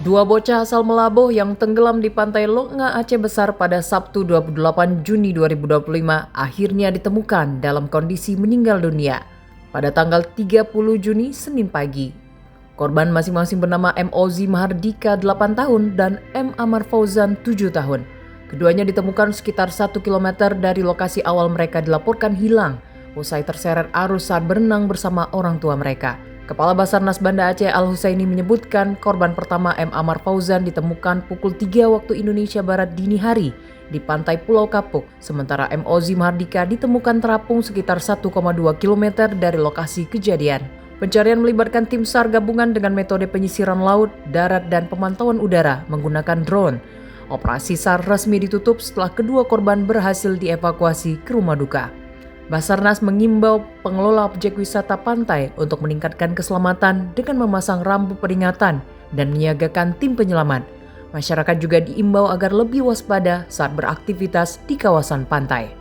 Dua bocah asal Meulaboh yang tenggelam di pantai Loknga Aceh Besar pada Sabtu 28 Juni 2025 akhirnya ditemukan dalam kondisi meninggal dunia pada tanggal 30 Juni Senin pagi. Korban masing-masing bernama M. Ozi Mahardika 8 tahun dan M. Amar Fauzan 7 tahun. Keduanya ditemukan sekitar 1 km dari lokasi awal mereka dilaporkan hilang usai terseret arus saat berenang bersama orang tua mereka. Kepala Basarnas Banda Aceh Al-Husaini menyebutkan korban pertama M. Amar Fauzan ditemukan pukul 3 waktu Indonesia Barat dini hari di pantai Pulau Kapuk, sementara M. Ozi Mahardika ditemukan terapung sekitar 1,2 km dari lokasi kejadian. Pencarian melibatkan tim SAR gabungan dengan metode penyisiran laut, darat, dan pemantauan udara menggunakan drone. Operasi SAR resmi ditutup setelah kedua korban berhasil dievakuasi ke rumah duka. Basarnas mengimbau pengelola objek wisata pantai untuk meningkatkan keselamatan dengan memasang rambu peringatan dan menyiagakan tim penyelamat. Masyarakat juga diimbau agar lebih waspada saat beraktivitas di kawasan pantai.